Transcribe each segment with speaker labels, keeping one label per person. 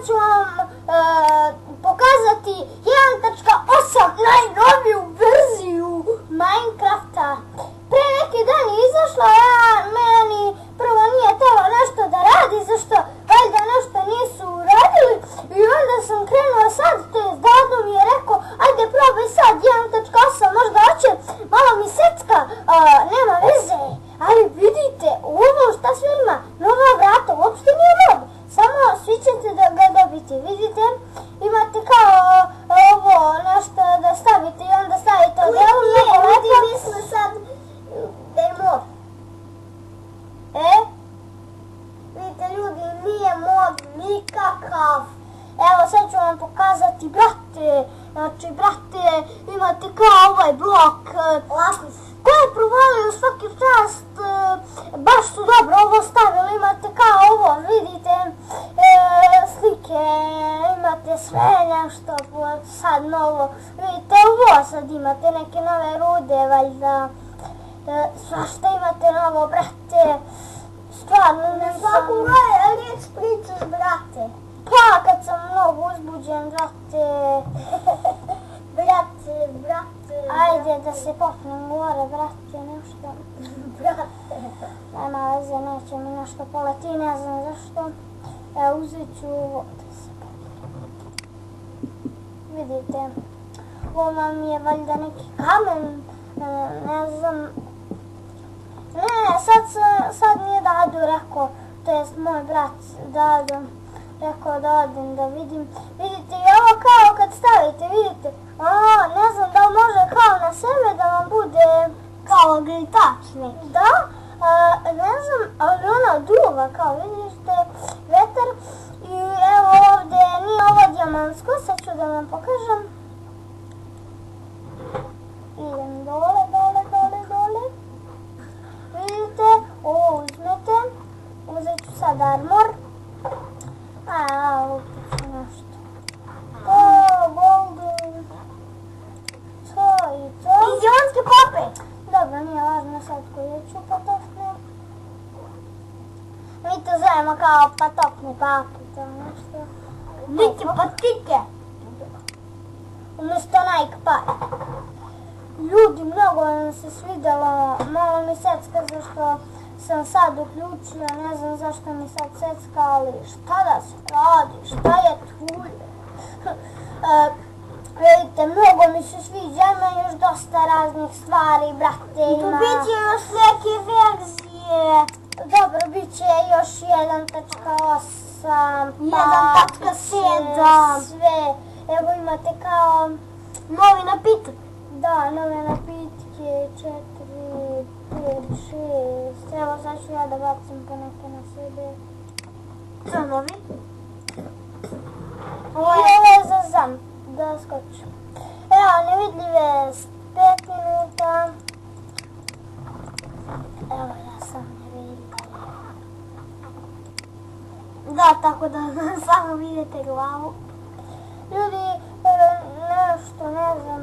Speaker 1: ću vam pokazati 1.8 najnoviju verziju Minecrafta. Pre neki dan je izašla, meni prvo nije telo nešto da radi, zašto valjda nešto nisu uradili, i onda sam krenula sad, Dado mi je rekao, ajde probaj sad 1.8, možda hoće, malo mi secka, nema veze, ali vidite, ovo šta sve ima, nova vrata, uopšte nije mod, samo svi ćete da ga dobiti, vidite, imate kao ovo nešto da stavite i onda stavite odelu, mnogo lepo.
Speaker 2: Mi smo sad da je mod. Vidite ljudi, nije mod nikakav.
Speaker 1: Evo sad ću vam pokazati, brate, znači brate, imate kao ovaj blok,
Speaker 2: Lapis.
Speaker 1: ko je provalio svaki čast, baš su dobro ovo stavili, imate kao ovo, vidite, slike, imate sve nešto, sad novo, vidite ovo sad imate neke nove rude, valjda, svašta imate novo, brate, stvarno ne
Speaker 2: Svaku riječ pričaš, brate.
Speaker 1: Pa kad sam mnogo uzbuđen, brate,
Speaker 2: Brate.
Speaker 1: ajde da se popnem gore, brate, nešto.
Speaker 2: Brate.
Speaker 1: Nema veze, neće mi nešto poleti, ne znam zašto. Evo, uzet ću ovo da se popnem. Vidite, ovo vam je valjda neki kamen, ne znam. Ne, sad mi je Dado rekao, to jest moj brat Dado, rekao da odem da vidim. Vidite, i ovo kao kad stavite, vidite, ne znam da li može kao na sebe da vam bude
Speaker 2: Kao gritač neki.
Speaker 1: da, ne znam, ali ona duva, kao vidite, vetar. I evo ovdje, nije ovo dijamantsko, sad ću da vam pokažem. Idem dole. Vidite, ovo uzmete, uzet ću sad armor. Upit ću nešto. Golden. To i to.
Speaker 2: Izionske kope.
Speaker 1: Dobro, nije važno sad koju ću patopnu. Mi to zovemo kao patopni papi, to nešto.
Speaker 2: Niti patike.
Speaker 1: Umjesto Nike pa. Ljudi, mnogo vam se svidjelo, malo mi secka zašto sam sad uključila, ne znam zašto mi sad secka, ali šta da se radi, šta je tu? Vidite, mnogo mi se sviđa, ima još dosta raznih stvari, brate,
Speaker 2: Tu
Speaker 1: ima.
Speaker 2: bit će još neke verzije.
Speaker 1: Dobro, bit će još 1.8,
Speaker 2: 1.7.
Speaker 1: sve. Evo imate kao,
Speaker 2: Novi napitak.
Speaker 1: da, nove napitke, 4, 5, 6, evo sad ću ja da bacim po neke na sebe.
Speaker 2: Co novi?
Speaker 1: Ovo je za zamp, da skočim. Evo, nevidljive 5 minuta. Evo, ja sam nevidljiva.
Speaker 2: Da, tako da samo vidite glavu.
Speaker 1: Ljudi, nešto, ne znam,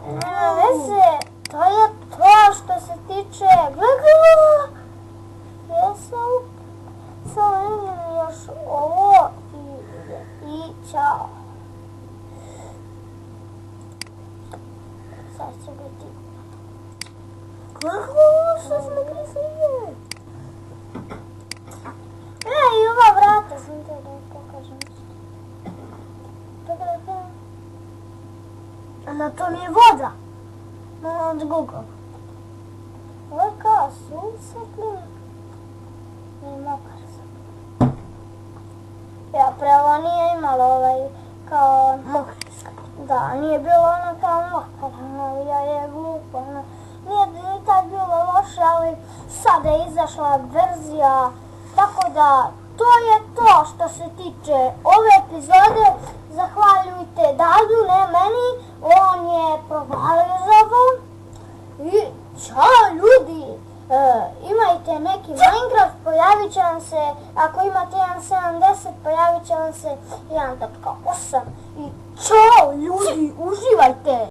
Speaker 1: nema veze, to je to što se tiče, gledala, samo vidim još ovo i ćao. Sad će biti.
Speaker 2: Kako? Što smo krasivije?
Speaker 1: I ova vrata sam te da pokažem.
Speaker 2: Na to mi je voda. Malo od Google.
Speaker 1: Ovo je kao sunce, i mokar sam. Ja, pre ovo nije imalo kao
Speaker 2: Mokriska.
Speaker 1: da, nije bilo ono kao mokar, ja je glupo, nije ni tad bilo loše, ali sada je izašla verzija, tako da to je to što se tiče ove epizode. Zahvaljujte Dadu, ne meni, on je provalio za ovo. I čao ljudi, imajte neki Minecraft, pojavit će vam se, ako imate 1.70, pojavit će vam se 1.8. I čao ljudi, uživajte!